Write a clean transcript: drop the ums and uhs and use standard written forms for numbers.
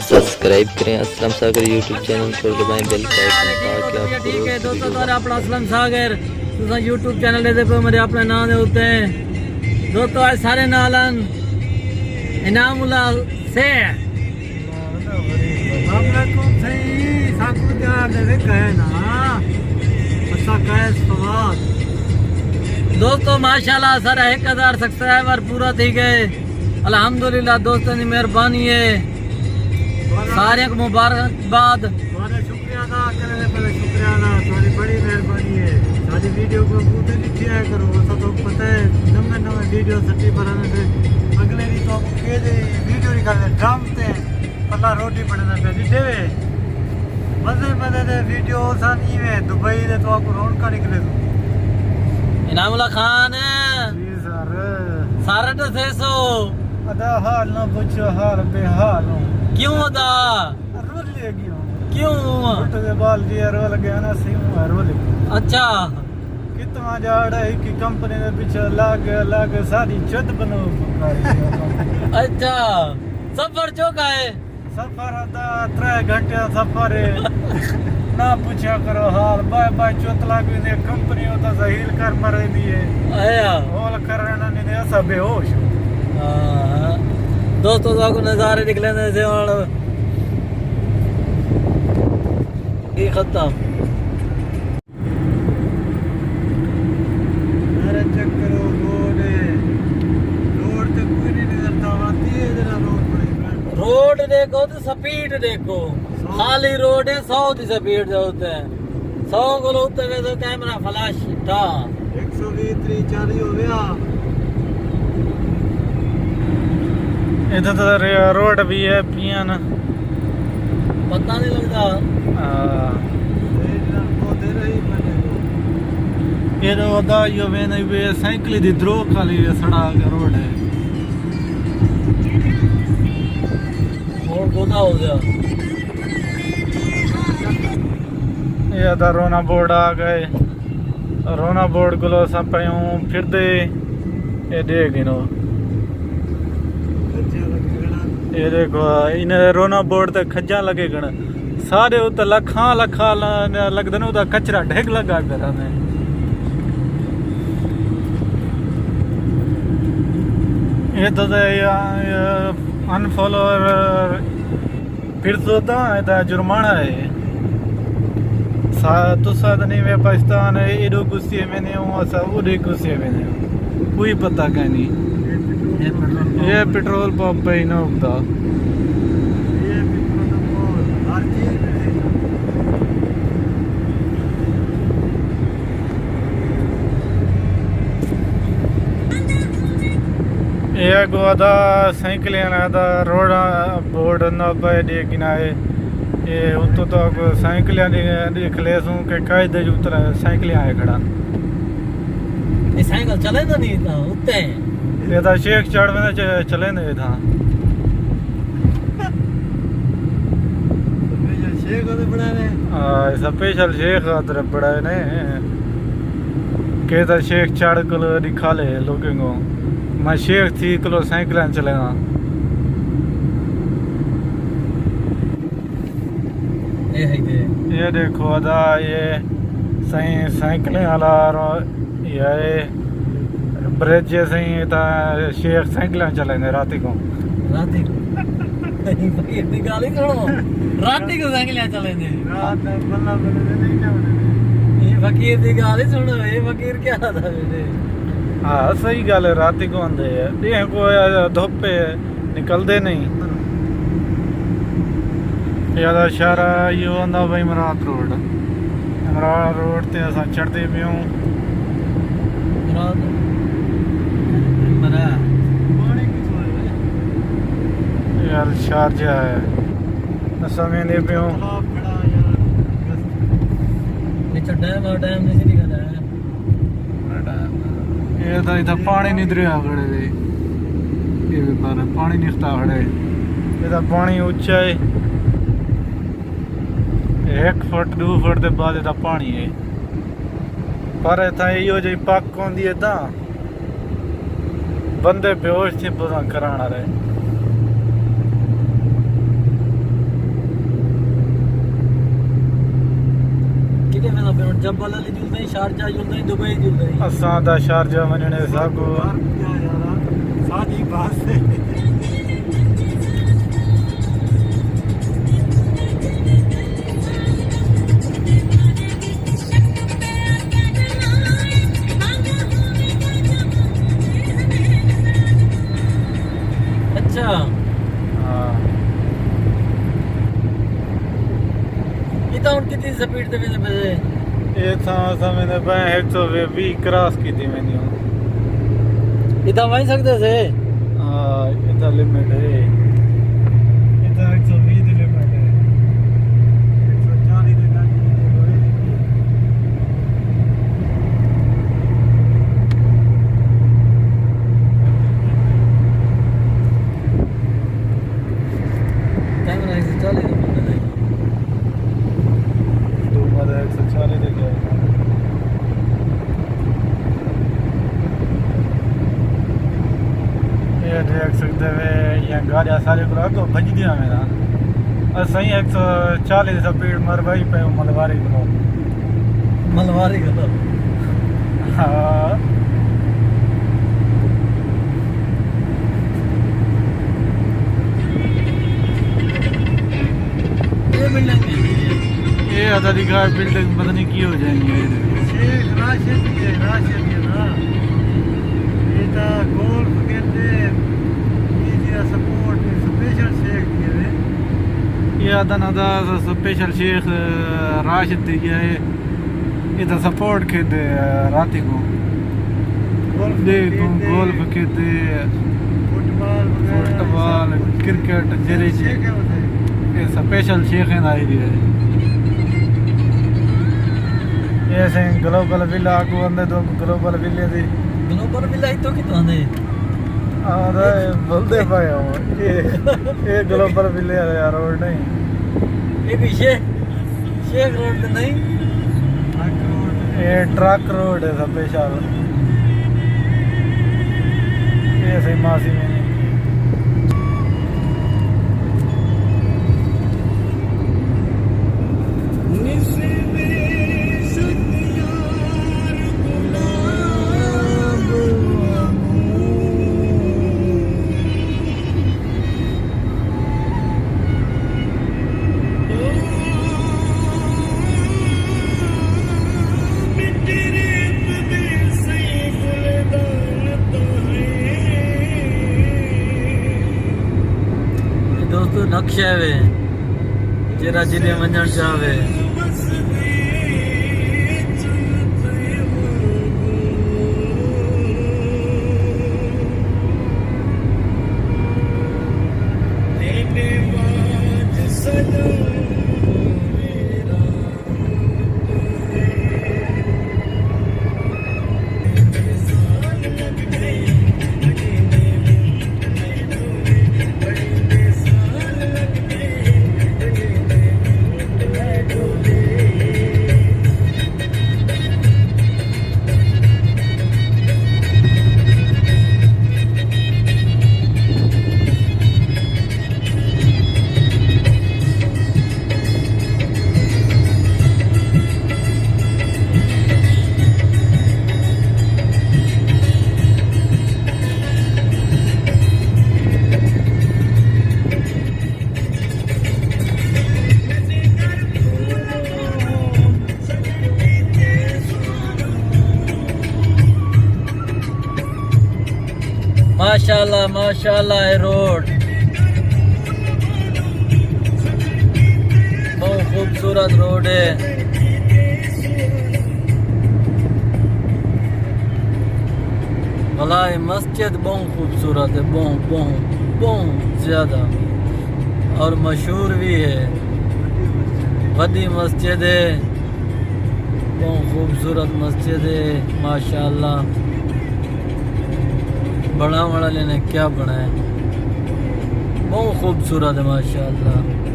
Subscribe करें असलम सागर YouTube channel को, दबाएं बेल का आइकन ताकि आप ठीक है दोस्तों, तारे अपना असलम सागर तुसा यूट्यूब चैनल दे पे मेरे अपने नाम दे होते हैं दोस्तों। आज सारे नालन इनामुल्ला से आपने कौन सही साकू ध्यान दे कहे ना अच्छा कहे स्वाद दोस्तों माशाल्लाह सारा 1000 सब्सक्राइबर पूरा थी गए अल्हम्दुलिल्लाह। दोस्तों की मेहरबानी है, सारे को मुबारकबाद। तुम्हारा शुक्रिया अदा करने पहले शुक्रिया अदा तुम्हारी बड़ी मेहरबानी है। सारी वीडियो को पूरे दिखाया करो, ऐसा तो पता है नवे नवे वीडियो सच्ची बनाने से अगले दिन तो आपको कह दे वीडियो निकालने ड्रामते पल्ला रोटी पड़ने पे दिखे मजे मजे दे वीडियो सानी में दुबई दे तो आपको रौनका निकले तो इनामुल्ला खान जी सर सारा तो 600 अदा हाल ना पूछो हाल बेहाल हूँ क्यों अदा रोल ले गया क्यों? उठ के बाल जी रोल गया ना सिम रोल अच्छा कितना जाड़ा है कि कंपनी ने पीछे लाग सारी चुद बनो अच्छा सफर चौका है सफर था 3 घंटे सफर है ना पूछा करो हाल बाय बाय चुत लाग ने कंपनी होता सहील कर मरे दिए आया होल करना नहीं ऐसा बेहोश हाँ। दोस्तों को नज़ारे निकले से और ये खत्म अरे चेक करो रोड तो कोई नहीं नजरता आती है इधर रोड बड़ी रोड देखो तो स्पीड देखो, खाली रोड है 100 की स्पीड होते हैं 100 को होते हुए तो कैमरा फ्लैश था 120 40 हो गया। इधर तो रोड भी है पियान पता नहीं लगता। ये तो वदा यो वेने वे साइकिल दी द्रो खाली सड़क रोड है और गोदा हो गया ये तो रोना बोर्ड आ गए रोना बोर्ड को सब पयूं फिर दे ये देख नो ये देखो इन्हें रोना बोर्ड ते खज्जा लगे गण सारे उत लखा लखा लगदे ने कचरा ढेग लगा कर हमें ये तो अनफॉलो फिर तो जुर्माना है तुसा तो नहीं वे पाकिस्तान है एडो गुस्से में नहीं हूँ ऐसा उड़े गुस्से में नहीं कोई पता क्या नहीं ये पेट्रोल पंप पे ही ना उगता ये गोदा साइकिल ना रोड बोर्ड ना पे देखना है ये उतो तो साइकिल देख ले सू के कायदे उतरा साइकिल आए खड़ा ये साइकिल चले तो नहीं था उतने ये था शेख चढ़ में चले नहीं था शेख बड़ा ने स्पेशल शेख आदर बड़ा ने के था शेख चढ़ को दिखा ले लोगों को मैं शेख थी किलो साइकिल चलेगा ये देखो अदा ये सही साइकिल वाला ये ब्रिज जैसे ही था शेख साइकिल चले राती को राती को साइकिल चले ये फकीर दी गाली सुनो ये फकीर क्या था बेटे। हाँ सही गल है राती को आंदे है देह को धुप निकलते नहीं यादा इशारा यो आंदा भाई इमरात रोड ते असा चढ़ते पे हूं यार शारजा है असा में दे पे हूं डैम नहीं दिखा ये तो इधर पानी नहीं दरिया खड़े दे ये भी पर पानी निकता खड़े ये तो पानी ऊंचा है 1 फुट 2 फुट के बाद इधर पानी है पर इतना यो जी पक होंदी है ता बंदे बेहोश थी पता कराना रहे जबल अली जुलदा शारजा जुलदा दुबई जुलदा असां दा शारजा वञणे सागो सादी बात से अच्छा हां इतना उन कितनी स्पीड ते वेंदे पे ये था मैंने 120 क्रॉस की थी मैंने इतना वही सकते थे हाँ इतना लिमिट है इतना 120 की लिमिट है 140 की गाड़ी कैमरा से चले तो मरा 140 दे गया ये देख सकते वे ये गाड़ियां सारे को तो भज दिया मेरा और सही 140 स्पीड मर भाई पे मलवारी को मलवारी का हाँ ये बिल्डिंग ये अधिकार बिल्डिंग पता नहीं की हो जाएंगे शेख राशिद के ना ये तो गोल्फ कहते ये सपोर्ट स्पेशल शेख ये अदना दा स्पेशल शेख राशिद दिया है ये तो सपोर्ट के दे राती को गोल्फ के दे फुटबॉल क्रिकेट जरे ये स्पेशल शेख है ना ये ऐसे ग्लोबल विला को अंदर तो ग्लोबल विले दी ग्लोबल विला तो कितना ने अरे बोलते भाई ये ग्लोबल विले यार रोड नहीं ये पीछे शेख रोड पे नहीं ये ट्रक रोड है स्पेशल ये सही मासी में दोस्तों नक्शा वे जरा जिले वञण चाहे माशाल्लाह माशाल्लाह है रोड बहुत खूबसूरत रोड है भला मस्जिद बहुत खूबसूरत है बहुत बहुत बहुत ज्यादा और मशहूर भी है बड़ी मस्जिद है बहुत खूबसूरत मस्जिद है माशाल्लाह बड़ा वाले ने क्या बनाया बहुत खूबसूरत है माशाल्लाह।